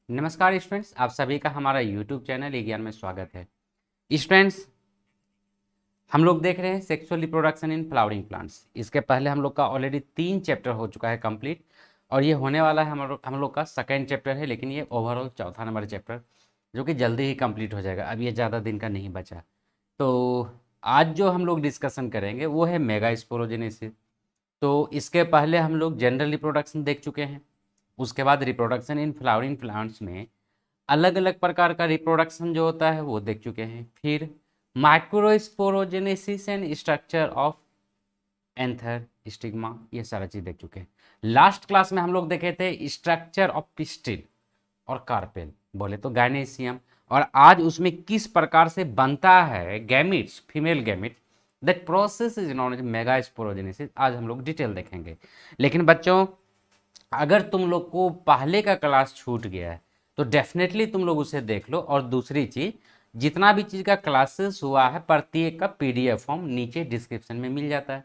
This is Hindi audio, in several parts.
नमस्कार स्टूडेंट्स, आप सभी का हमारा यूट्यूब चैनल ए ज्ञान में स्वागत है। स्टूडेंट्स, हम लोग देख रहे हैं sexual reproduction in flowering plants. इसके पहले हम लोग का ऑलरेडी 3 चैप्टर हो चुका है कंप्लीट, और ये होने वाला है हम लोग का सेकेंड चैप्टर है, लेकिन ये ओवरऑल चौथा नंबर चैप्टर जो कि जल्दी ही कंप्लीट हो जाएगा। अब ये ज़्यादा दिन का नहीं बचा। तो आज जो हम लोग डिस्कशन करेंगे वो है मेगास्पोरोजेनेसिस। तो इसके पहले हम लोग जनरल रिप्रोडक्शन देख चुके हैं। उसके बाद रिप्रोडक्शन इन फ्लावरिंग प्लांट्स में अलग अलग प्रकार का रिप्रोडक्शन जो होता है वो देख चुके हैं। फिर microsporogenesis and structure of anther stigma, ये सारा चीज देख चुके हैं। लास्ट क्लास में हम लोग देखे थे स्ट्रक्चर ऑफ पिस्टिल और कार्पेल, बोले तो गायनेसियम, और आज उसमें किस प्रकार से बनता है gametes, female gametes, that process is known as megasporogenesis. आज हम लोग डिटेल देखेंगे। लेकिन बच्चों, अगर तुम लोग को पहले का क्लास छूट गया है तो डेफिनेटली तुम लोग उसे देख लो। और दूसरी चीज, जितना भी चीज़ का क्लासेस हुआ है प्रत्येक का पीडीएफ फॉर्म नीचे डिस्क्रिप्शन में मिल जाता है।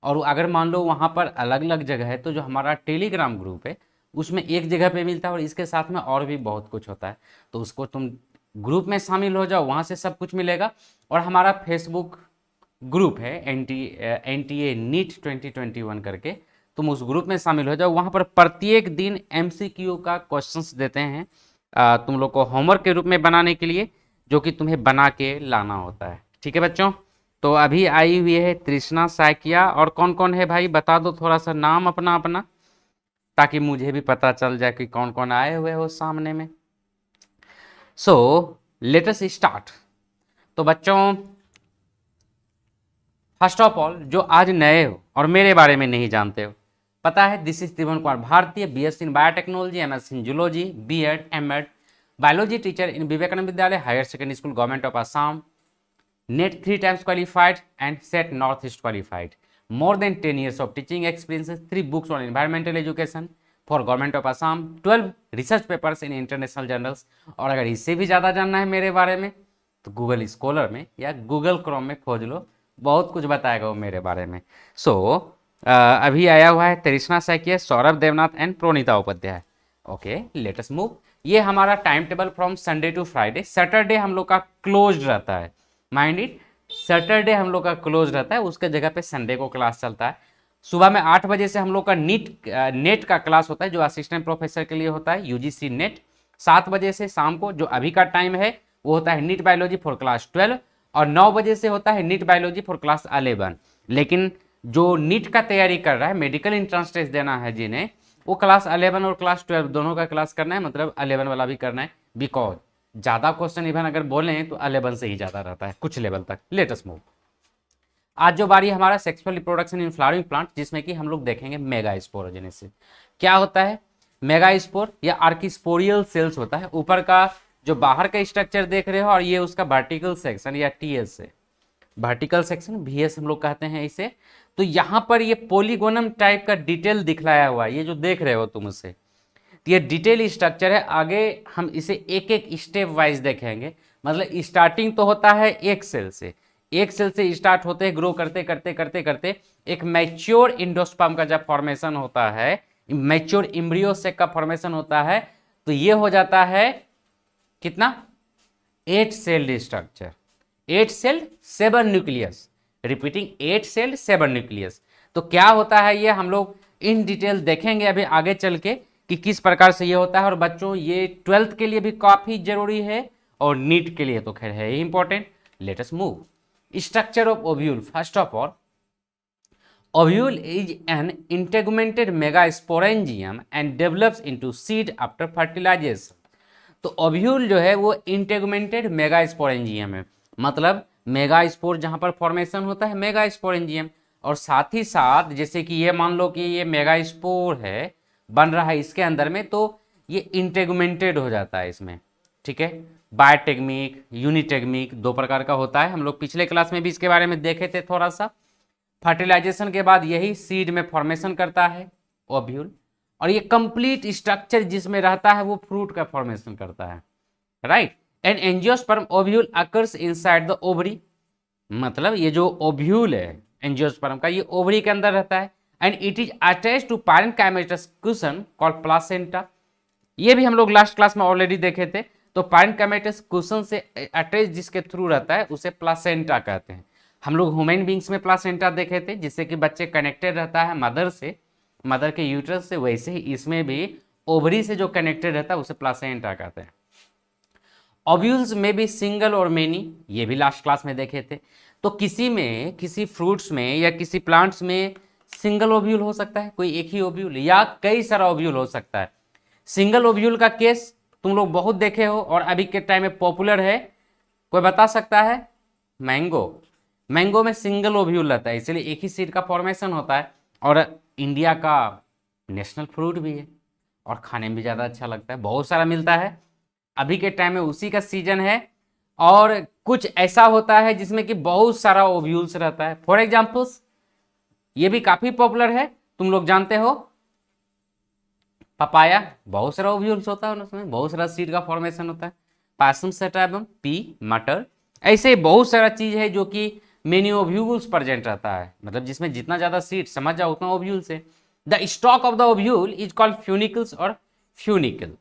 और अगर मान लो वहाँ पर अलग अलग जगह है तो जो हमारा टेलीग्राम ग्रुप है उसमें एक जगह पे मिलता है, और इसके साथ में और भी बहुत कुछ होता है। तो उसको तुम ग्रुप में शामिल हो जाओ, वहाँ से सब कुछ मिलेगा। और हमारा फेसबुक ग्रुप है NTA नीट 2021 करके, तुम उस ग्रुप में शामिल हो जाओ। वहाँ पर प्रत्येक दिन MCQ का क्वेश्चंस देते हैं तुम लोग को होमवर्क के रूप में बनाने के लिए, जो कि तुम्हें बना के लाना होता है। ठीक है बच्चों? तो अभी आई हुई है तृष्णा साइकिया, और कौन कौन है भाई बता दो थोड़ा सा नाम अपना अपना, ताकि मुझे भी पता चल जाए कि कौन कौन आए हुए हो सामने में। So let us start. तो बच्चों, फर्स्ट ऑफ ऑल, जो आज नए हो और मेरे बारे में नहीं जानते हो, पता है this is Tribhuvan Kumar Bharatiya, BSc in biotechnology, MS in zoology, B.Ed, M.Ed, biology teacher in Vivekananda Vidyalaya higher secondary school government of Assam, NET 3 times qualified and set northeast qualified, more than 10 years of teaching experiences, 3 books on environmental education for government of Assam, 12 research papers in international journals। और अगर इससे भी ज़्यादा जानना है मेरे बारे में तो गूगल स्कॉलर में या गूगल क्रोम में खोज लो, बहुत कुछ बताएगा वो मेरे बारे में। सो अभी आया हुआ है Trishna Saikia, Saurabh Devnath and Pronita Upadhyay. Okay, let us move. ये हमारा time table from Sunday to Friday. Saturday हम लोग का क्लोज रहता है, माइंड इट, सैटरडे हम लोग का क्लोज रहता है, उसके जगह पे संडे को क्लास चलता है। सुबह में 8 बजे से हम लोग का नेट का क्लास होता है, जो असिस्टेंट प्रोफेसर के लिए होता है, UGC नेट। 7 बजे से शाम को जो अभी का टाइम है वो होता है नीट बायोलॉजी फॉर क्लास 12, और 9 बजे से होता है नीट बायोलॉजी फॉर क्लास 11। लेकिन जो नीट का तैयारी कर रहा है, मेडिकल एंट्रेंस टेस्ट देना है जिन्हें, वो क्लास 11 और क्लास 12 दोनों का क्लास करना है, मतलब 11 वाला भी करना है, बिकॉज ज़्यादा क्वेश्चन इवन अगर बोलें तो 11 से ही ज़्यादा रहता है कुछ लेवल तक। Late us move. आज जो बारी हमारा sexual reproduction in flowering plant, जिसमें कि हम लोग देखेंगे मेगास्पोरोजेनेसिस। क्या होता है मेगास्पोर? या आर्किस्पोरियल सेल्स होता है। ऊपर का जो बाहर का स्ट्रक्चर देख रहे हो, और ये उसका वर्टिकल सेक्शन या TS से, वर्टिकल सेक्शन VS हम लोग कहते हैं इसे। तो यहाँ पर ये पॉलीगोनम टाइप का डिटेल दिखलाया हुआ है, ये जो देख रहे हो तुम उसे, तो ये डिटेल स्ट्रक्चर है। आगे हम इसे एक एक स्टेप वाइज देखेंगे। मतलब स्टार्टिंग तो होता है एक सेल से, एक सेल से स्टार्ट होते हैं, ग्रो करते करते करते करते एक मैच्योर इंडोस्पर्म का जब फॉर्मेशन होता है, मैच्योर एम्ब्रियो सेक का फॉर्मेशन होता है, तो ये हो जाता है कितना? 8 sailed structure, 8 sailed 7 nucleus. Repeating, 8 sailed 7 nucleus. तो क्या होता है ये हम लोग इन डिटेल देखेंगे अभी आगे चल के कि किस प्रकार से ये होता है। और बच्चों, ये 12th के लिए भी काफी जरूरी है, और नीट के लिए तो खैर है ही important. Let us move. Structure of ovule. First of all, ovule is an integumented megasporangium and develops into seed after fertilization। तो ओव्यूल जो है वो इंटेगुमेंटेड मेगास्पोरेंजियम है, मतलब मेगास्पोर जहां पर फॉर्मेशन होता है मेगास्पोरेंजियम। और साथ ही साथ जैसे कि ये मान लो कि ये मेगास्पोर है, बन रहा है इसके अंदर में, तो ये इंटेगुमेंटेड हो जाता है इसमें। ठीक है, बायोटेग्मिक, यूनिटेग्मिक, 2 प्रकार का होता है। हम लोग पिछले क्लास में भी इसके बारे में देखे थे थोड़ा सा। फर्टिलाइजेशन के बाद यही सीड में फॉर्मेशन करता है ओव्यूल, और ये कंप्लीट स्ट्रक्चर जिसमें रहता है वो फ्रूट का फॉर्मेशन करता है, right. And angiosperm ovule occurs inside the ovary, मतलब ये जो ओव्यूल है एंजियोस्पर्म का, ये ओवरी के अंदर रहता है। And it is attach to parenchymatous cushion called placenta. ये भी हम लोग लास्ट क्लास में ऑलरेडी देखे थे। तो पैरेन्काइमेटस कुशन से अटैच जिसके थ्रू रहता है उसे प्लासेंटा कहते हैं। हम लोग ह्यूमन बींग्स में प्लासेंटा देखे थे, जिससे कि बच्चे कनेक्टेड रहता है मदर से, मदर के यूट्रस से, वैसे ही इसमें भी ओवरी से जो कनेक्टेड रहता है उसे प्लासेंटा कहते हैं। ओव्यूल्स में भी सिंगल और मेनी, ये भी लास्ट क्लास में देखे थे। तो किसी फ्रूट्स में या किसी प्लांट्स में सिंगल ओव्यूल हो सकता है, कोई एक ही ओव्यूल, या कई सारा ओव्यूल हो सकता है। सिंगल ओव्यूल का केस तुम लोग बहुत देखे हो और अभी के टाइम में पॉपुलर है, कोई बता सकता है? मैंगो। मैंगो में सिंगल ओव्यूल रहता है, इसलिए एक ही सीड का फॉर्मेशन होता है, और इंडिया का नेशनल फ्रूट भी है और खाने में भी ज़्यादा अच्छा लगता है, बहुत सारा मिलता है। अभी के टाइम में उसी का सीजन है। और कुछ ऐसा होता है जिसमें कि बहुत सारा ओव्यूल्स रहता है। फॉर एग्जाम्पल्स, ये भी काफ़ी पॉपुलर है, तुम लोग जानते हो, पपाया, बहुत सारा ओव्यूल्स होता है उसमें, बहुत सारा सीड का फॉर्मेशन होता है। पासम सेटाबम, पी, मटर, ऐसे बहुत सारा चीज़ है जो कि मेनी ओव्यूल्स प्रेजेंट रहता है, मतलब जिसमें जितना ज़्यादा सीड समझ जाओ उतना ओव्यूल्स है। The stock of the ovule is called फ्यूनिकल्स और फ्यूनिकल,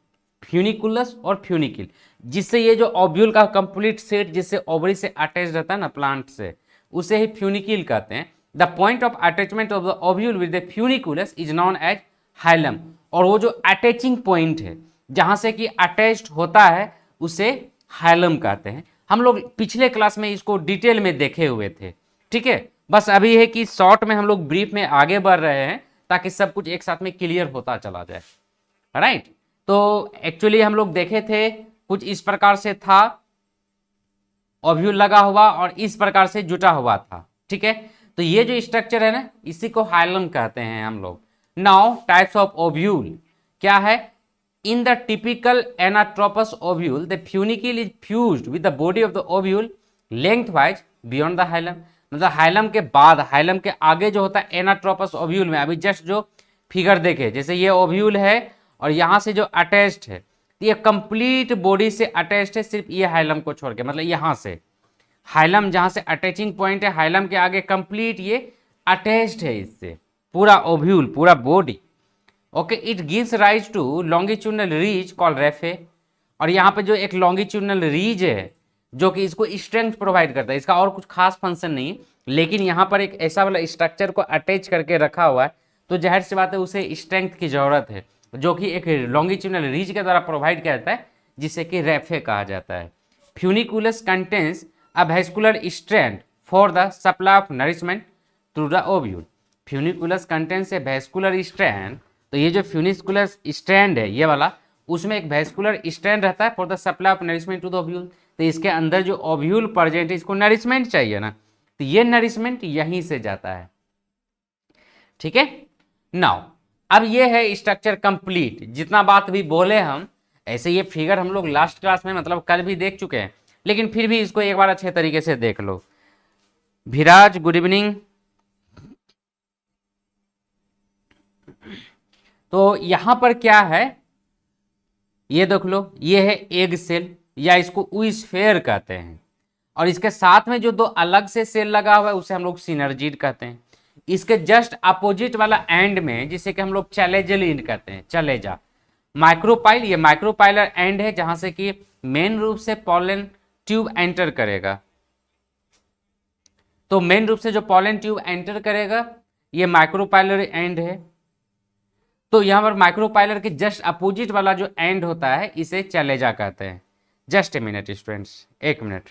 फ्यूनिकुलस और फ्यूनिकल, जिससे ये जो ओव्यूल का कंप्लीट सेट जिससे ओवरी से अटैच रहता है ना प्लांट से, उसे ही फ्यूनिकल कहते हैं। The point of attachment of the ovule with the funiculus is known as hilum, और वो जो अटैचिंग पॉइंट है जहां से कि अटैच्ड होता है उसे हाइलम कहते हैं। हम लोग पिछले क्लास में इसको डिटेल में देखे हुए थे, ठीक है। बस अभी है कि शॉर्ट में हम लोग ब्रीफ में आगे बढ़ रहे हैं ताकि सब कुछ एक साथ में क्लियर होता चला जाए, राइट। तो एक्चुअली हम लोग देखे थे कुछ इस प्रकार से था, ओव्यूल लगा हुआ और इस प्रकार से जुटा हुआ था, ठीक है। तो ये जो स्ट्रक्चर है ना, इसी को हाइलम कहते हैं हम लोग। नाउ टाइप्स ऑफ ओव्यूल क्या है? In the typical anatropous ovule the funicle is fused with the body of the ovule length wise beyond the hilum, मतलब हाइलम के बाद, हाइलम के आगे जो होता है एनाट्रोपस ओव्यूल में, अभी जस्ट जो फिगर देखे, जैसे ये ओव्यूल है और यहाँ से जो अटैच्ड है, ये कंप्लीट बॉडी से अटैच्ड है, सिर्फ ये हाइलम को छोड़ के, मतलब यहाँ से हाइलम जहाँ से अटैचिंग पॉइंट है, हाइलम के आगे कंप्लीट ये अटैच्ड है इससे, पूरा ओव्यूल, पूरा body. Okay, it gives rise to longitudinal ridge called raphe, और यहाँ पे जो एक लॉन्गिट्यूडनल रीज है जो कि इसको स्ट्रेंथ प्रोवाइड करता है, इसका और कुछ खास फंक्शन नहीं है, लेकिन यहाँ पर एक ऐसा वाला स्ट्रक्चर को अटैच करके रखा हुआ है, तो जाहिर सी बात है उसे स्ट्रेंथ की जरूरत है, जो कि एक लॉन्गिट्यूडनल रीज के द्वारा प्रोवाइड किया जाता है, जिसे कि रेफे कहा जाता है। Funiculus contains a vascular strand for the supply of nourishment through the ovule. Funiculus contains A vascular strand, तो ये जो फ्यूनिकुलस स्ट्रैंड है ये वाला, उसमें एक वेस्कुलर स्ट्रैंड रहता है for the supply of nourishment to the ovule. तो इसके अंदर जो ओव्यूल प्रेजेंट है, इसको नरिशमेंट चाहिए ना, तो ये नरिशमेंट यहीं से जाता है, ठीक है। नाउ अब ये है स्ट्रक्चर कंप्लीट, जितना बात भी बोले हम, ऐसे ये फिगर हम लोग लास्ट क्लास में मतलब कल भी देख चुके हैं, लेकिन फिर भी इसको एक बार अच्छे तरीके से देख लो। विराज, गुड इवनिंग। तो यहां पर क्या है ये देख लो, ये है एग सेल, या इसको ऊस्फेयर कहते हैं, और इसके साथ में जो दो अलग से सेल लगा हुआ है उसे हम लोग सिनर्जिड कहते हैं। इसके जस्ट अपोजिट वाला एंड में, जिसे कि हम लोग चैलेजल एंड कहते हैं, चलेजा, माइक्रोपाइल, ये माइक्रोपाइलर एंड है जहां से कि मेन रूप से पॉलन ट्यूब एंटर करेगा। तो मेन रूप से जो पॉलन ट्यूब एंटर करेगा ये माइक्रोपाइलर एंड है। तो यहां पर माइक्रोपाइलर के जस्ट अपोजिट वाला जो एंड होता है इसे चलेजा कहते हैं। जस्ट ए मिनट स्टूडेंट्स, एक मिनट।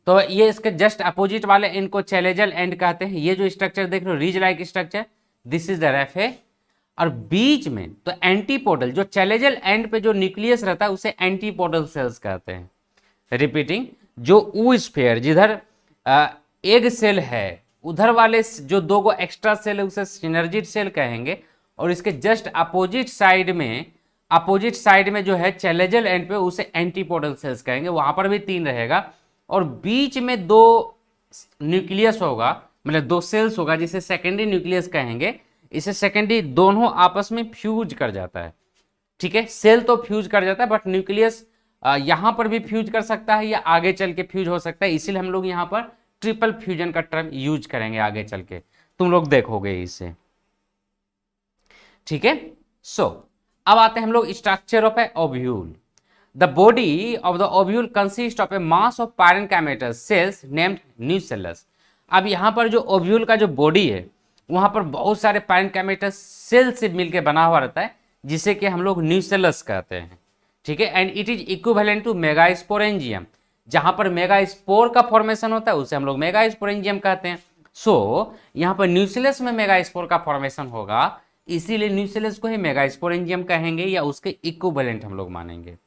तो ये इसके जस्ट अपोजिट वाले एंड को चैलेजल एंड कहते हैं। ये जो स्ट्रक्चर देख रहे हो, ridge like structure, this is the raphe, और बीच में तो एंटीपोडल, जो चैलेजल एंड पे जो न्यूक्लियस रहता है उसे एंटीपोडल सेल्स कहते हैं। रिपीटिंग, जो ऊस्फेयर जिधर एग सेल है उधर वाले जो दो गो एक्स्ट्रा सेल है उसे सिनर्जिड सेल कहेंगे, और इसके जस्ट अपोजिट साइड में जो है चैलेजल एंड पे उसे एंटीपोडल सेल्स कहेंगे, वहां पर भी 3 रहेगा, और बीच में 2 न्यूक्लियस होगा, मतलब 2 सेल्स होगा जिसे सेकेंडरी न्यूक्लियस कहेंगे। इसे सेकेंडरी दोनों आपस में फ्यूज कर जाता है, ठीक है। सेल तो फ्यूज कर जाता है, बट न्यूक्लियस यहां पर भी फ्यूज कर सकता है या आगे चल के फ्यूज हो सकता है, इसीलिए हम लोग यहां पर ट्रिपल फ्यूजन का टर्म यूज करेंगे आगे चल के, तुम लोग देखोगे इसे, ठीक है। सो अब आते हैं हम लोग structure of a ovule. The body of the ovule consist of a mass of parenchymatous cells named nucellus. अब यहाँ पर जो ओव्यूल का जो बॉडी है वहाँ पर बहुत सारे पैरेन्काइमेटल सेल से मिलकर बना हुआ रहता है, जिसे कि हम लोग न्यूसेलस कहते हैं। ठीक है, and it is equivalent to megasporangium. जहाँ पर मेगास्पोर का फॉर्मेशन होता है उसे हम लोग मेगास्पोरेंजियम कहते हैं। सो यहाँ पर न्यूसेलस में मेगास्पोर का फॉर्मेशन होगा, इसीलिए न्यूसेलस को ही मेगास्पोरेंजियम कहेंगे या उसके इक्विवेलेंट हम लोग मानेंगे।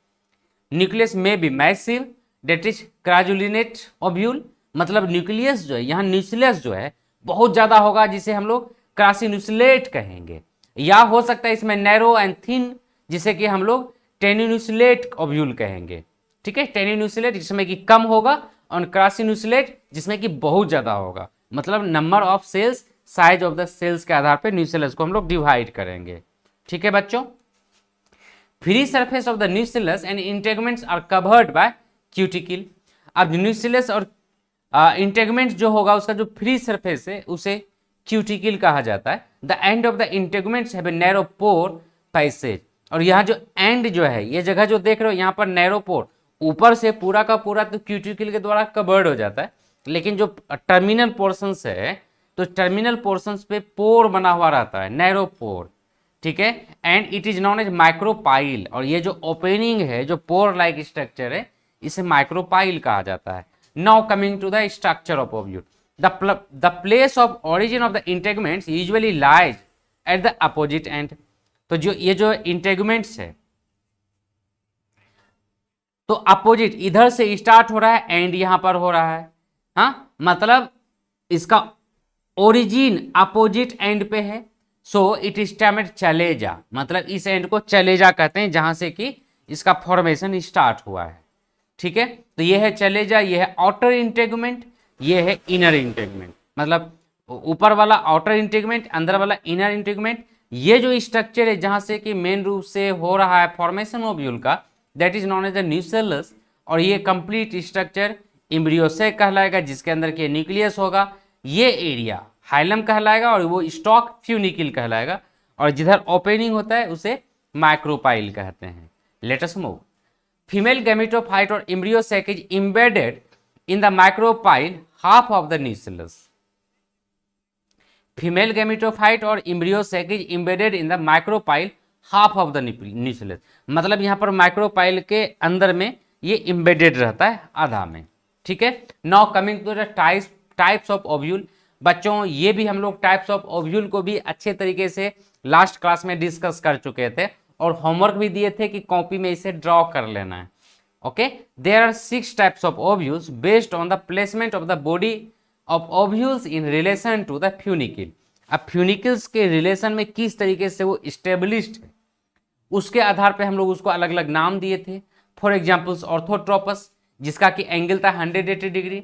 न्यूक्लियस में भी मैसिव डेट इज क्राजुलिनेट ओव्यूल, मतलब न्यूक्लियस जो है यहाँ न्यूक्लियस जो है बहुत ज्यादा होगा, जिसे हम लोग क्रासिन्यूक्लेट कहेंगे। या हो सकता है इसमें नैरो एंड थिन, जिसे कि हम लोग टेनिन्यूक्लेट ओव्यूल कहेंगे। ठीक है, टेनिन्यूक्लेट जिसमें कि कम होगा और क्रासिन्यूक्लेट जिसमें कि बहुत ज्यादा होगा, मतलब number of cells, size of the cells के आधार पर न्यूसेलस को हम लोग डिवाइड करेंगे। ठीक है बच्चों, free surface of the nucellus and integuments are covered by cuticle. अब न्यूसेलस और इंटेगमेंट जो होगा उसका जो फ्री सरफेस है उसे क्यूटिकल कहा जाता है। The end of the integuments have a narrow pore passage, और यहाँ जो एंड जो है ये जगह जो देख रहे हो यहाँ पर नैरो पोर, ऊपर से पूरा का पूरा तो क्यूटिकल के द्वारा कवर्ड हो जाता है, लेकिन जो टर्मिनल पोर्शंस है तो टर्मिनल पोर्शंस पे पोर बना हुआ रहता है, नैरो पोर। ठीक है, and it is known as micropyle, और ये जो ओपनिंग है जो पोर लाइक स्ट्रक्चर है इसे माइक्रोपाइल कहा जाता है। Now coming to the structure of ovule, the place of origin of the integuments usually lies at the opposite end. तो जो ये जो इंटेगमेंट्स है तो अपोजिट इधर से स्टार्ट हो रहा है, एंड यहां पर हो रहा है। हाँ, मतलब इसका ओरिजिन अपोजिट एंड पे है, सो इट इज टर्म्ड चलेजा, मतलब इस एंड को चलेजा कहते हैं जहां से कि इसका फॉर्मेशन स्टार्ट हुआ है। ठीक है, तो ये है चलेजा, ये है आउटर इंटेगमेंट, ये है इनर इंटेगमेंट, मतलब ऊपर वाला आउटर इंटेगमेंट, अंदर वाला इनर इंटेगमेंट। ये जो स्ट्रक्चर है जहां से कि मेन रूप से हो रहा है फॉर्मेशन ओव्यूल का, that is known as the nucellus, और ये कंप्लीट स्ट्रक्चर एम्ब्रियोसेक कहलाएगा, जिसके अंदर के न्यूक्लियस होगा। ये एरिया हाइलम कहलाएगा और वो स्टॉक फ्यूनिकल कहलाएगा, और जिधर ओपनिंग होता है उसे माइक्रोपाइल कहते हैं। Let us move. Female gametophyte or embryo sac is embedded in the micropyle half of the nucellus. Female gametophyte or embryo sac is embedded in the micropyle half of the nucellus, मतलब यहाँ पर माइक्रोपाइल के अंदर में ये एम्बेडेड रहता है आधा में। ठीक है, now coming to the types of ovule. बच्चों ये भी हम लोग टाइप्स ऑफ ओव्यूल को भी अच्छे तरीके से लास्ट क्लास में डिस्कस कर चुके थे, और होमवर्क भी दिए थे कि कॉपी में इसे ड्रॉ कर लेना है। Okay, there are 6 types of ovules based on the placement of the body of ovules in relation to the funicle. अब फ्यूनिकल्स के रिलेशन में किस तरीके से वो स्टेब्लिश्ड है उसके आधार पर हम लोग उसको अलग अलग नाम दिए थे। फॉर एग्जाम्पल्स ऑर्थोट्रोपस, जिसका कि एंगल था 180 डिग्री,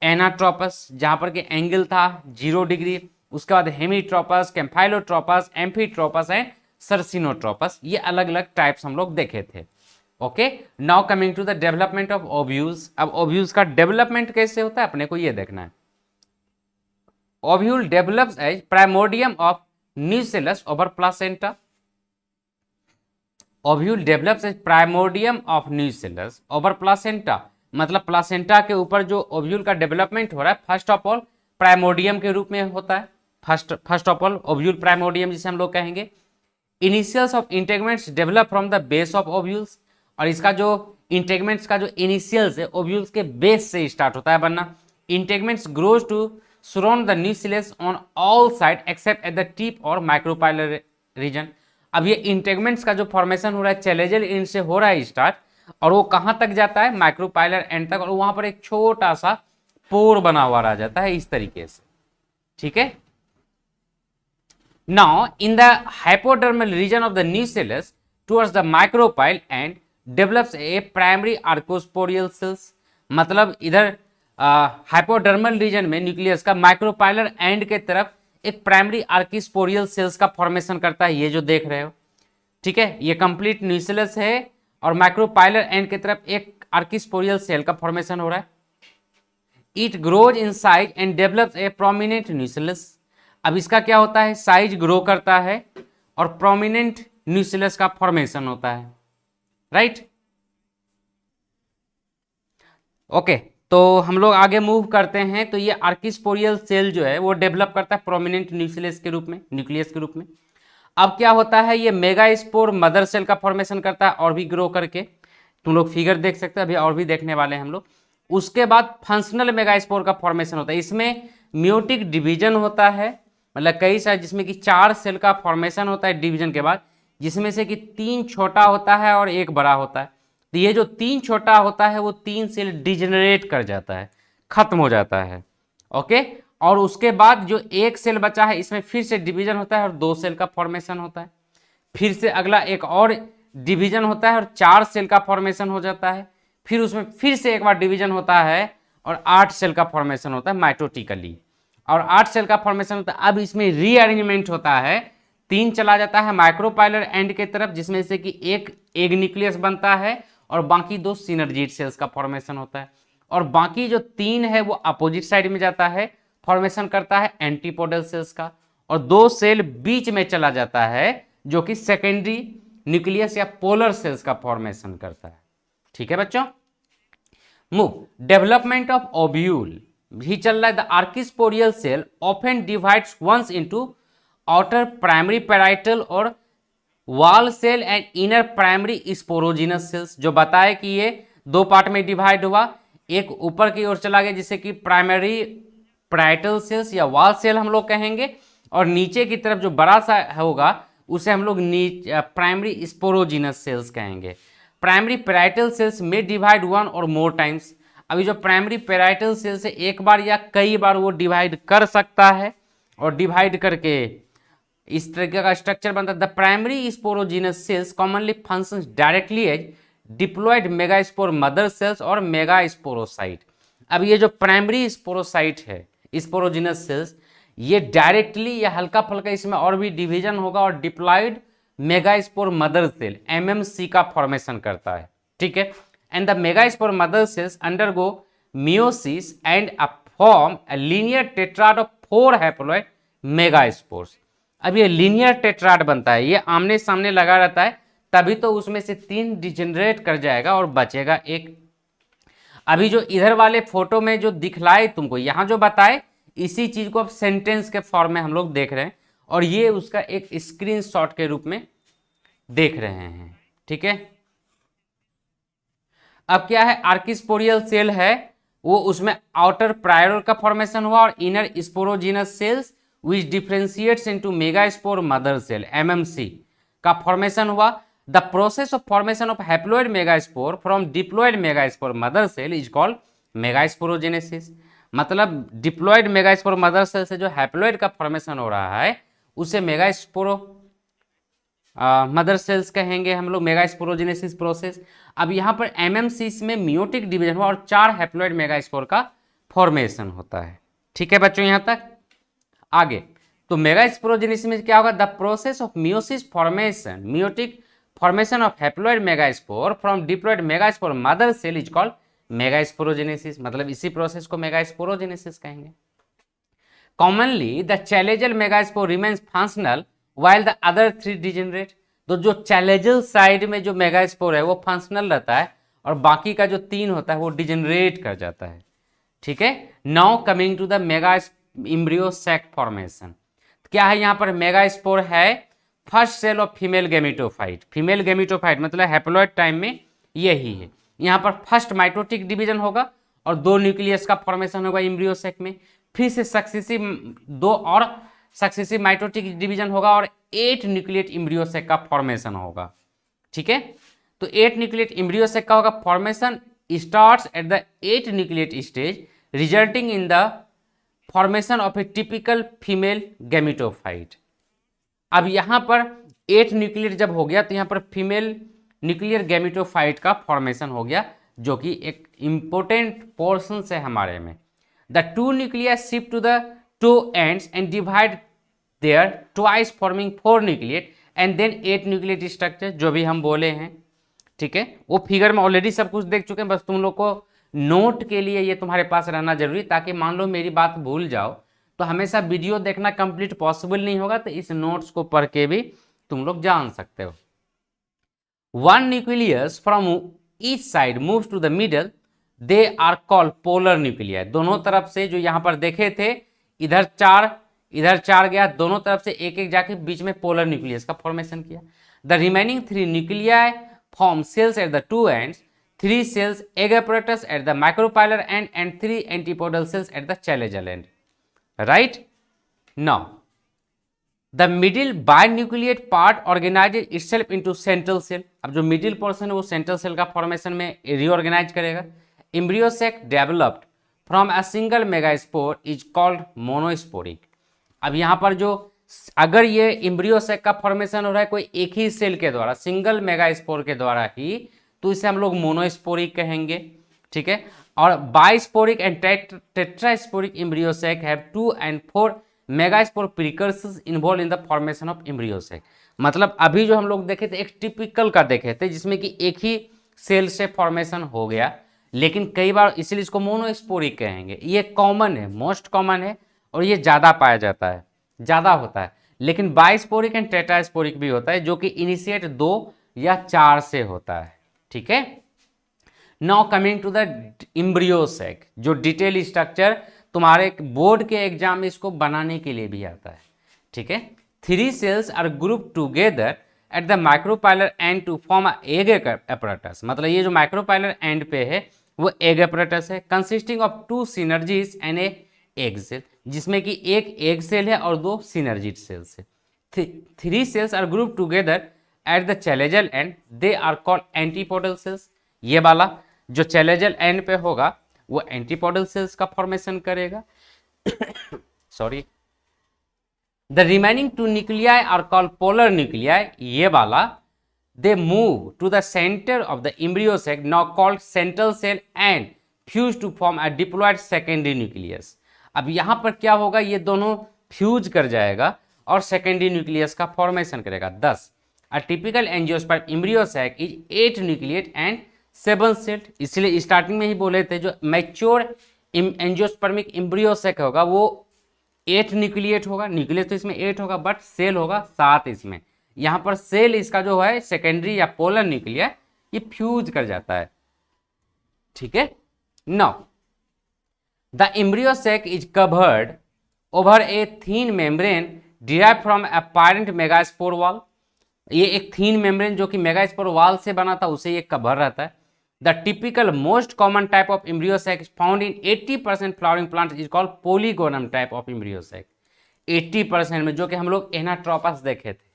एनाट्रोपस जहां पर कि एंगल था 0 डिग्री, उसके बाद हेमीट्रोपस, कैम्फाइलोट्रोपस, एम्फीट्रोपस एंड सर्सिनोट्रोपस। ये अलग अलग टाइप्स हम लोग देखे थे। Okay, now coming to the development of ovules. अब ओव्यूल्स का डेवलपमेंट कैसे होता है अपने को ये देखना है। Ovule develops as primordium of nucellus over placenta. Ovule develops as primordium of nucellus over placenta, मतलब प्लासेंटा के ऊपर जो ओव्यूल का डेवलपमेंट हो रहा है फर्स्ट ऑफ ऑल प्राइमोर्डियम के रूप में होता है। फर्स्ट ऑफ ऑल ओव्यूल प्राइमोर्डियम जिसे हम लोग कहेंगे। Initials of integuments develop from the base of ovules, और इसका जो इंटेगमेंट्स का जो इनिशियल्स है ओव्यूल्स के बेस से स्टार्ट होता है बनना। Integuments grows to surround the nucellus on all side except at the tip और माइक्रोपाइलर रीजन। अब ये इंटेगमेंट्स का जो फॉर्मेशन हो रहा है चलेजल एंड से हो रहा है स्टार्ट, और वो कहां तक जाता है माइक्रोपाइलर एंड तक, और वहां पर एक छोटा सा पोर बना हुआ रह जाता है इस तरीके से। ठीक है, now in the hypodermal region of the nucellus towards the micropyle end develops a primary archesporial cells, मतलब इधर हाइपोडर्मल रीजन में न्यूक्लियस का माइक्रोपाइलर एंड के तरफ एक प्राइमरी आर्किस्पोरियल सेल्स का फॉर्मेशन करता है, ये जो देख रहे हो। ठीक है, ये कंप्लीट न्यूसेलस है और माइक्रोपाइलर एंड की तरफ एक आर्किस्पोरियल सेल का फॉर्मेशन हो रहा है। It grows in size and develops A prominent nucellus. अब इसका क्या होता है, साइज ग्रो करता है और प्रोमिनेंट न्यूक्लियस का फॉर्मेशन होता है, राइट। ओके, तो हम लोग आगे मूव करते हैं। तो ये आर्किस्पोरियल सेल जो है वो डेवलप करता है प्रोमिनेंट न्यूक्लियस के रूप में। अब क्या होता है, ये मेगास्पोर मदर सेल का फॉर्मेशन करता है और भी ग्रो करके, तुम लोग फिगर देख सकते हो, अभी और भी देखने वाले हैं हम लोग। उसके बाद फंक्शनल मेगास्पोर का फॉर्मेशन होता है, इसमें म्यूटिक डिवीजन होता है, मतलब कई सारे, जिसमें कि 4 सेल का फॉर्मेशन होता है डिवीजन के बाद, जिसमें से कि 3 छोटा होता है और 1 बड़ा होता है। तो ये जो 3 छोटा होता है वो 3 सेल डिजेनरेट कर जाता है, खत्म हो जाता है, ओके। और उसके बाद जो 1 सेल बचा है इसमें फिर से डिवीजन होता है और 2 सेल का फॉर्मेशन होता है। फिर से अगला एक और डिवीजन होता है और 4 सेल का फॉर्मेशन हो जाता है। फिर उसमें फिर से एक बार डिवीजन होता है और 8 सेल का फॉर्मेशन होता है माइटोटिकली, और 8 सेल का फॉर्मेशन होता है। अब इसमें रीअरेंजमेंट होता है, 3 चला जाता है माइक्रोपाइलर एंड के तरफ, जिसमें से कि एक एग न्यूक्लियस बनता है और बाकी 2 सिनर्जिड सेल्स का फॉर्मेशन होता है, और बाकी जो 3 है वो अपोजिट साइड में जाता है, फॉर्मेशन करता है एंटीपोडल सेल्स का, और 2 सेल बीच में चला जाता है जो कि सेकेंडरी न्यूक्लियस या पोलर सेल्स का फॉर्मेशन करता है। ठीक है बच्चों, मूव डेवलपमेंट ऑफ ओव्यूल भी चल रहा है। The archesporial cell often divides once into outer primary parietal or wall cell and inner primary sporogenous cells, जो बताए कि ये 2 पार्ट में डिवाइड हुआ, एक ऊपर की ओर चला गया जिसे कि प्राइमरी पैराइटल सेल्स या वॉल सेल हम लोग कहेंगे, और नीचे की तरफ जो बड़ा सा होगा उसे हम लोग प्राइमरी स्पोरोजिनस सेल्स कहेंगे। प्राइमरी पैराइटल सेल्स में डिवाइड 1 और मोर टाइम्स। अभी जो प्राइमरी पैराइटल सेल्स है एक बार या कई बार वो डिवाइड कर सकता है, और डिवाइड करके इस तरीके का स्ट्रक्चर बनता है। The primary sporogenous cells commonly functions directly as diploid megaspore mother cells और मेगास्पोरोसाइट। अब ये जो प्राइमरी स्पोरोसाइट है, स्पोरोजिनस सेल्स, ये डायरेक्टली या हल्का फुल्का इसमें और भी डिवीजन होगा और diploid megaspore mother cell MMC का फॉर्मेशन करता है, ठीक है। And the megaspore mother cells undergo meiosis and form a linear tetrad of 4 haploid megaspores. अब ये लीनियर टेट्राड बनता है, ये आमने सामने लगा रहता है, तभी तो उसमें से 3 डिजेनरेट कर जाएगा और बचेगा 1। अभी जो इधर वाले फोटो में जो दिखलाए तुमको, यहां जो बताए, इसी चीज को अब सेंटेंस के फॉर्म में हम लोग देख रहे हैं, और ये उसका एक स्क्रीनशॉट के रूप में देख रहे हैं, ठीक है। अब क्या है, आर्किस्पोरियल सेल है वो, उसमें आउटर प्रायरल का फॉर्मेशन हुआ और inner sporogenous cells which differentiates into megaspore mother cell MMC का फॉर्मेशन हुआ। The process of formation of haploid megaspore from diploid megaspore mother cell is called megasporogenesis. मतलब डिप्लॉयड मेगास्पोर मदर सेल से जो हैप्लॉइड का फॉर्मेशन हो रहा है उसे मेगास्पोरो मदर सेल्स कहेंगे हम लोग, मेगास्पोरोजेनेसिस प्रोसेस। अब यहाँ पर एमएमसी में मियोटिक डिवीजन हुआ और 4 हैप्लॉइड मेगास्पोर का फॉर्मेशन होता है, ठीक है बच्चों। यहाँ तक आगे तो मेगास्पोरोजेनेसिस में क्या होगा, the process of meiosis formation, meiotic formation of haploid megaspore from diploid megaspore mother cell is called megasporogenesis. मतलब इसी प्रोसेस को मेगास्पोरोजेनेसिस कहेंगे। Commonly the chalazal megaspore remains functional while the other 3 degenerate। तो जो चैलेजल साइड में जो मेगास्पोर है वो फंक्शनल रहता है और बाकी का जो 3 होता है वो डिजेनरेट कर जाता है, ठीक है। Now coming to the mega embryo sac formation. क्या है यहाँ पर, मेगास्पोर है first cell of female gametophyte. Female gametophyte मतलब हैप्लॉइड टाइम में यही है। यहाँ पर फर्स्ट माइटोटिक डिवीजन होगा और 2 न्यूक्लियस का फॉर्मेशन होगा इम्ब्रियो सैक में, फिर से सक्सेसिव 2 और सक्सेसिव माइटोटिक डिवीजन होगा और 8 न्यूक्लिएट इम्ब्रियो सैक का फॉर्मेशन होगा, ठीक है। तो 8 न्यूक्लिएट इम्ब्रियो सैक का होगा formation, starts at the 8 nucleate stage resulting in the formation of A typical female gametophyte. अब यहाँ पर 8 न्यूक्लिएट जब हो गया तो यहाँ पर फीमेल न्यूक्लियर गेमिटोफाइट का फॉर्मेशन हो गया, जो कि एक इंपॉर्टेंट पोर्शन है हमारे में। The 2 nuclear shift to the 2 ends and divide there twice forming 4 nucleate and then 8 nucleate structure, जो भी हम बोले हैं, ठीक है। वो फिगर में ऑलरेडी सब कुछ देख चुके हैं, बस तुम लोग को नोट के लिए ये तुम्हारे पास रहना जरूरी, ताकि मान लो मेरी बात भूल जाओ तो हमेशा वीडियो देखना कंप्लीट पॉसिबल नहीं होगा, तो इस नोट्स को पढ़ के भी तुम लोग जान सकते हो। One nucleus from each side moves to the middle, they are called polar nuclear. दोनों तरफ से जो यहां पर देखे थे, इधर चार गया, दोनों तरफ से एक एक जाके बीच में पोलर न्यूक्लियस का फॉर्मेशन किया। The remaining 3 nuclei form cells at the two ends, 3 cells egg apparatus at the micropylar end and 3 antipodal cells at the chalazial end. Right? Now, the middle binucleate part organizes itself into central cell. अब जो middle portion है वो central cell का formation में reorganize करेगा. Embryo sac developed from a single megaspore is called monosporic. अब यहाँ पर जो अगर ये एम्ब्रियो सेक का फॉर्मेशन हो रहा है कोई एक ही सेल के द्वारा, सिंगल मेगास्पोर के द्वारा ही, तो इसे हम लोग मोनोस्पोरिक कहेंगे। ठीक है। और bisporic and tetrasporic embryo sac have 2 and 4 megaspore precursors involve in the formation of embryo sac. मतलब अभी जो हम लोग देखे थे एक टिपिकल का देखे थे जिसमें कि एक ही सेल से फॉर्मेशन हो गया, लेकिन कई बार इसलिए इसको मोनोस्पोरिक कहेंगे। ये कॉमन है, मोस्ट कॉमन है और ये ज़्यादा पाया जाता है, ज़्यादा होता है। लेकिन बाइस्पोरिक एंड टेट्रास्पोरिक भी होता है जो कि इनिशिएट 2 या 4 से होता है। ठीक है। Now coming to the embryo sac, जो डिटेल स्ट्रक्चर तुम्हारे बोर्ड के एग्जाम में इसको बनाने के लिए भी आता है। ठीक है। 3 cells are group together at the micropylar end to form a egg apparatus। मतलब ये जो माइक्रोपाइलर एंड पे है वो एग apparatus है, consisting of 2 synergies and a egg cell, जिसमें कि एक एग सेल है और 2 synergid cells है। 3 cells are group together at the chalazal end, they are called antipodal cells. ये वाला जो चैलेजल एंड पे होगा वो एंटीपोडल सेल्स का फॉर्मेशन करेगा। Sorry. The remaining 2 nuclei are called polar nuclei. ये वाला they move to the centre of the embryo sac, now called central cell, and fuse to form a diploid secondary nucleus. अब यहां पर क्या होगा, ये दोनों फ्यूज कर जाएगा और सेकेंडरी न्यूक्लियस का फॉर्मेशन करेगा। 10 A typical angiosperm embryo sac is 8 nucleate and 7 celled। इसलिए स्टार्टिंग में ही बोले थे जो मैच्योर एंजियोस्पर्मिक एम्ब्रियो सेक होगा वो 8 न्यूक्लिएट होगा। न्यूक्लियस तो इसमें 8 होगा बट सेल होगा 7 इसमें। यहाँ पर सेल इसका जो है सेकेंडरी या पोलर न्यूक्लियर ये फ्यूज कर जाता है। ठीक है। Now the embryo sec is covered over A thin membrane derive from a parent megaspore wall. ये एक थीन मेम्ब्रेन जो कि मेगास्पोर वॉल से बना था उसे ये कवर रहता है। The typical most common type of embryo sac found in 80% flowering plant is called polygonum type of embryo sac. 80% में, जो कि हम लोग एनाट्रोपस देखे थे,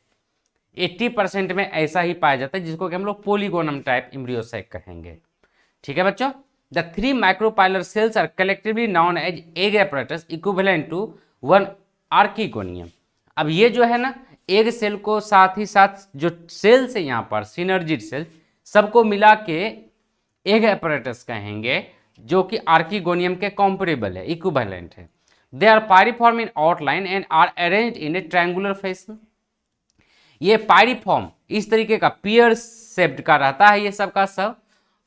80% में ऐसा ही पाया जाता है जिसको कि हम लोग पोलीगोनम टाइप एम्ब्रियो सैक कहेंगे। ठीक है बच्चों। The 3 micropylar cells are collectively known as egg apparatus equivalent to 1 archegonium. अब ये जो है ना एग सेल को साथ ही साथ जो सेल्स है यहाँ पर सिनर्जिड सेल सबको मिला के एग apparatus कहेंगे जो कि आर्किगोनियम के कॉम्परेबल है, इक्विवेलेंट है। They are piriform in outline and are arranged in a triangular fashion. ये पायरिफॉर्म इस तरीके का पियर शेप्ड का रहता है ये सब का सब,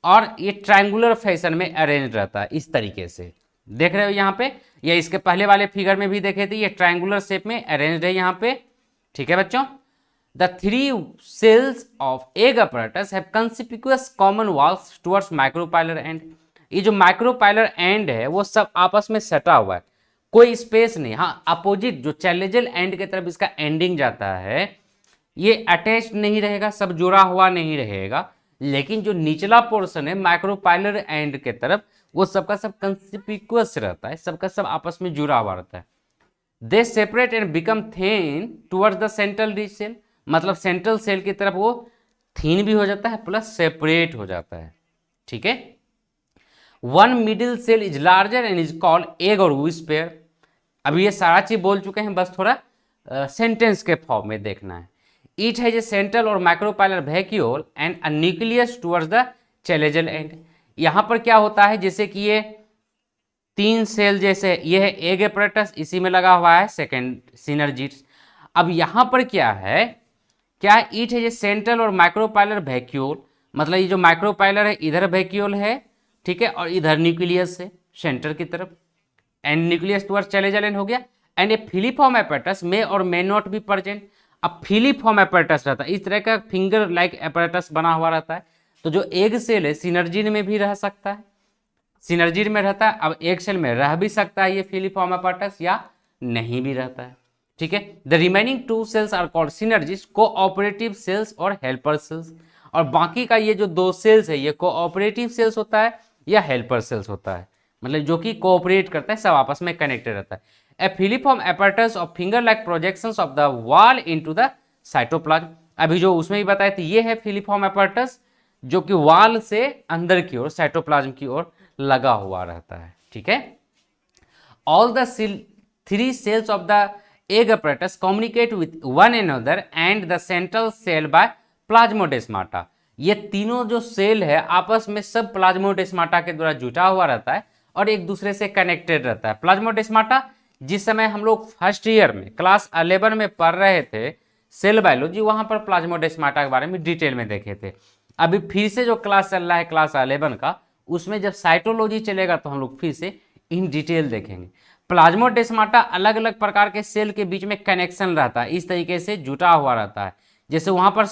और ये ट्रायंगुलर फैशन में अरेंज रहता है इस तरीके से। देख रहे हो यहाँ पे, ये इसके पहले वाले फिगर में भी देखे थे, ये ट्रायंगुलर शेप में अरेंज्ड है यहाँ पे। ठीक है बच्चों। The 3 cells of egg apparatus have conspicuous common walls towards micropylar end। ये जो माइक्रोपाइलर एंड है वो सब आपस में सटा हुआ है, कोई स्पेस नहीं। हाँ, अपोजिट जो चैलेजल एंड की तरफ इसका एंडिंग जाता है ये अटैच नहीं रहेगा, सब जुड़ा हुआ नहीं रहेगा, लेकिन जो निचला पोर्शन है माइक्रोपाइलर एंड के तरफ वो सबका सब कंस्पिक्यूअस रहता है, सबका सब आपस में जुड़ा हुआ रहता है। They separate and become thin towards the central reach cell. मतलब सेंट्रल सेल की तरफ वो थिन भी हो जाता है प्लस सेपरेट हो जाता है। ठीक है। 1 middle cell is larger and is called egg और वुइस पेयर। अभी ये सारा चीज बोल चुके हैं, बस थोड़ा सेंटेंस के फॉर्म में देखना है। ईच हैज ए सेंट्रल और micropylar vacuole and a nucleus towards the chalazal and. यहाँ पर क्या होता है, जैसे कि ये 3 सेल, जैसे ये है एग apparatus, इसी में लगा हुआ है सेकेंड सिनर्जिड्स। अब यहाँ पर क्या है, क्या ईच है ये सेंट्रल और माइक्रोपाइलर वैक्यूल, मतलब ये जो माइक्रोपाइलर है इधर वैक्यूल है, ठीक है, और इधर न्यूक्लियस है सेंटर की तरफ, and nucleus towards chalazal and हो गया। एंड ए फिलीफॉर्म apparatus मे और मे नॉट बी प्रेजेंट। अब फिलीफॉर्म एपरेटस रहता है, इस तरह का फिंगर लाइक एपरेटस बना हुआ रहता है। तो जो एग सेल है सिनर्जिड में भी रह सकता है, सिनर्जिड में रहता है। अब एग सेल में रह भी सकता है ये फिलीफॉर्म एपरेटस या नहीं भी रहता है, ठीक है। The remaining 2 cells are called synergids, cooperative cells or helper cells. और बाकी का ये जो 2 सेल्स है ये कोऑपरेटिव सेल्स होता है या हेल्पर सेल्स होता है, मतलब जो कि कोऑपरेट करता है, सब आपस में कनेक्टेड रहता है। A filiform apparatus of finger like projections of the wall into the cytoplasm. अभी जो उसमें भी बताया था ये है फिलीफॉर्म एपरेटस जो कि वॉल से अंदर की ओर साइटोप्लाज्म की ओर लगा हुआ रहता है, ठीक है। All the 3 cells of the egg apparatus communicate with one another and the central cell by plasmodesmata। ये तीनों जो सेल है आपस में सब प्लाज्मोडेस्माटा के द्वारा जुटा हुआ रहता है और एक दूसरे से कनेक्टेड रहता है। प्लाज्मोडेस्माटा जिस समय हम लोग फर्स्ट ईयर में क्लास 11 में पढ़ रहे थे सेल बायोलॉजी, वहां पर प्लाज्मोडेस्माटा के बारे में डिटेल में देखे थे। अभी फिर से जो क्लास चल रहा है क्लास 11 का, उसमें जब साइटोलॉजी चलेगा तो हम लोग फिर से इन डिटेल देखेंगे। प्लाज्मोडेस्माटा अलग अलग प्रकार के सेल के बीच में कनेक्शन रहता है, इस तरीके से जुटा हुआ रहता है। जैसे वहां पर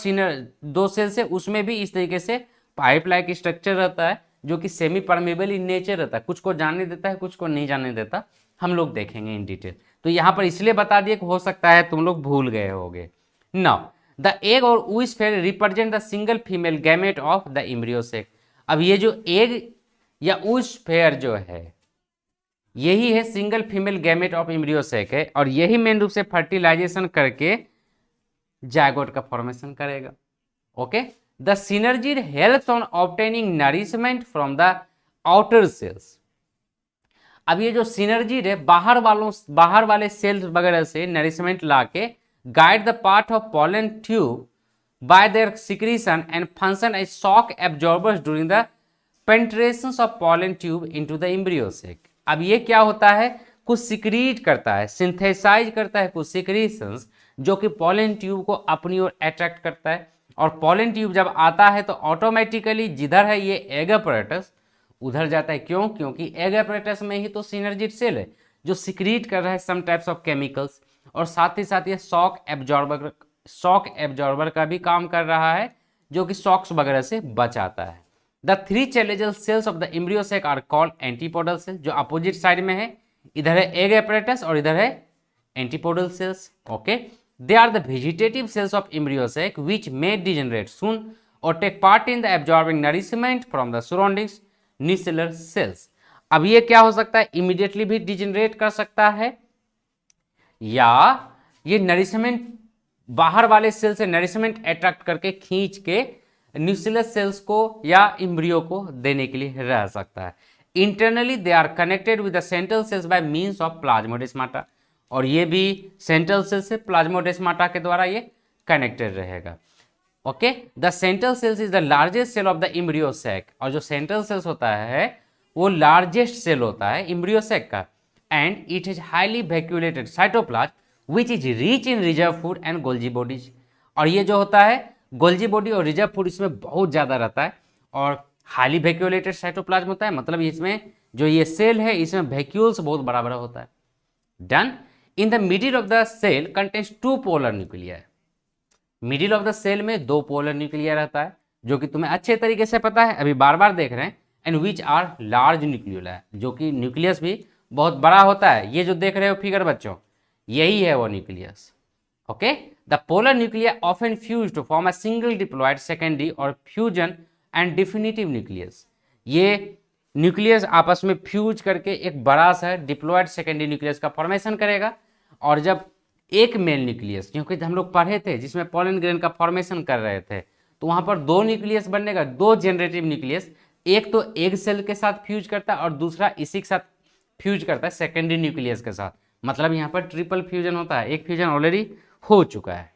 2 सेल से उसमें भी इस तरीके से पाइप लाइक स्ट्रक्चर रहता है जो कि सेमी परमेबल इन नेचर रहता है, कुछ को जानने देता है कुछ को नहीं जानने देता, हम लोग देखेंगे इन डिटेल। तो यहाँ पर इसलिए बता दिए कि हो सकता है तुम लोग भूल गए होगे। नाउ द एग और oocyst pair represent the single female gamete of the embryo sac. अब ये जो एग या oocyst पेयर जो है यही है single female gamete of embryo सेक है, और यही मेन रूप से फर्टिलाइजेशन करके जायगोट का फॉर्मेशन करेगा। Okay, the synergid helps on obtaining nourishment from the outer cells. अब ये जो सिनर्जिड है बाहर वाले सेल्स वगैरह से नरिशमेंट लाके guide the part of pollen tube by their secretion and function as shock absorbers during the penetration of pollen tube into the embryo sac. अब ये क्या होता है, कुछ सिक्रीट करता है, सिंथेसाइज करता है कुछ सिक्रीशंस जो कि पॉलन ट्यूब को अपनी ओर अट्रैक्ट करता है। और पॉलन ट्यूब जब आता है तो ऑटोमेटिकली जिधर है ये एग apparatus उधर जाता है। क्यों? क्योंकि एग apparatus में ही तो सिनर्जिड सेल है जो सिक्रीट कर रहा है सम टाइप्स ऑफ केमिकल्स, और साथ ही साथ ये शॉक एब्जॉर्बर का भी काम कर रहा है जो कि शॉक्स वगैरह से बचाता है। The 3 chalazal cells of the embryo sac are called antipodal cell, जो अपोजिट साइड में है, इधर है एग apparatus और इधर है antipodal cells. Okay, they are the vegetative cells of embryo sac which may degenerate soon or take part in the absorbing nourishment from the surroundings nucellar cells. अब ये क्या हो सकता है, इमीडिएटली भी डिजेनरेट कर सकता है या ये नरिशमेंट बाहर वाले सेल से नरिशमेंट अट्रैक्ट करके खींच के न्यूसेलर सेल्स को या एम्ब्रियो को देने के लिए रह सकता है। Internally they are connected with the central cells by means of plasmodesmata, और ये भी सेंट्रल सेल से प्लाज्मोडेस्माटा के द्वारा ये कनेक्टेड रहेगा। Okay, the central cells is the largest cell of the embryo sac, और जो सेंट्रल सेल्स होता है वो लार्जेस्ट सेल होता है एम्ब्रियो सेक का, and it is highly vacuolated cytoplasm which is rich in reserve food and Golgi bodies. और ये जो होता है गोल्जी बॉडी और रिजर्व फूड इसमें बहुत ज़्यादा रहता है, और हाईली वैक्यूलेटेड साइटोप्लाज्म होता है, मतलब इसमें जो ये सेल है इसमें वैक्यूल्स बहुत बड़ा बड़ा होता है। Done. In the middle of the cell contains 2 polar nuclear. Middle of the cell में 2 पोलर न्यूक्लियर रहता है जो कि तुम्हें अच्छे तरीके से पता है, अभी बार बार देख रहे हैं। And which are large nucleoli, जो कि न्यूक्लियस भी बहुत बड़ा होता है। ये जो देख रहे हो फिगर बच्चों, यही है वो nucleus. Okay, the polar nuclear often fuse to form a single diploid secondary और फ्यूजन एंड डिफिनिटिव न्यूक्लियस। ये न्यूक्लियस आपस में फ्यूज करके एक बड़ा सा डिप्लॉयड सेकेंडरी न्यूक्लियस का फॉर्मेशन करेगा। और जब एक मेल न्यूक्लियस, क्योंकि हम लोग पढ़े थे जिसमें पॉलन ग्रेन का फॉर्मेशन कर रहे थे, तो वहां पर 2 न्यूक्लियस बनेगा, 2 जनरेटिव न्यूक्लियस। एक तो एग सेल के साथ फ्यूज करता है और दूसरा इसी के साथ फ्यूज करता है सेकेंडरी न्यूक्लियस के साथ, मतलब यहाँ पर ट्रिपल फ्यूजन होता है, एक फ्यूजन ऑलरेडी हो चुका है।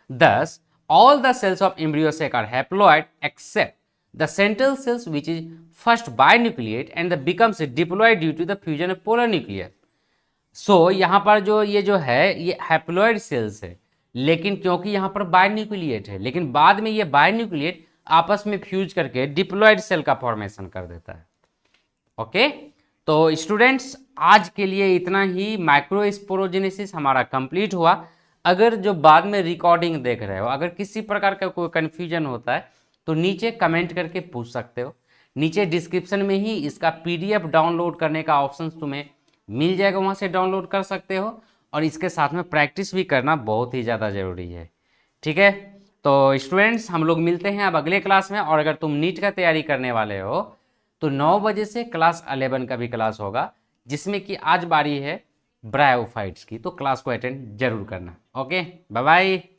Thus, all the cells of embryo sac are haploid except the central cells which is first binucleate and the becomes diploid due to the fusion of polar nucleus. So, यहाँ पर ये जो है ये हैप्लॉइड सेल्स है, लेकिन क्योंकि यहाँ पर बायन्यूक्लिएट है, लेकिन बाद में ये बायन्यूक्लिएट आपस में फ्यूज करके डिप्लॉइड सेल का फॉर्मेशन कर देता है। ओके, तो स्टूडेंट्स आज के लिए इतना ही। माइक्रोस्पोरोजेनेसिस हमारा कंप्लीट हुआ। अगर जो बाद में रिकॉर्डिंग देख रहे हो, अगर किसी प्रकार का कोई कन्फ्यूजन होता है तो नीचे कमेंट करके पूछ सकते हो। नीचे डिस्क्रिप्शन में ही इसका पीडीएफ डाउनलोड करने का ऑप्शन तुम्हें मिल जाएगा, वहाँ से डाउनलोड कर सकते हो। और इसके साथ में प्रैक्टिस भी करना बहुत ही ज़्यादा ज़रूरी है। ठीक है, तो स्टूडेंट्स हम लोग मिलते हैं अब अगले क्लास में। और अगर तुम नीट का तैयारी करने वाले हो तो 9 बजे से क्लास 11 का भी क्लास होगा, जिसमें कि आज बारी है ब्रायोफाइट्स की, तो क्लास को अटेंड जरूर करना। Okay, bye bye.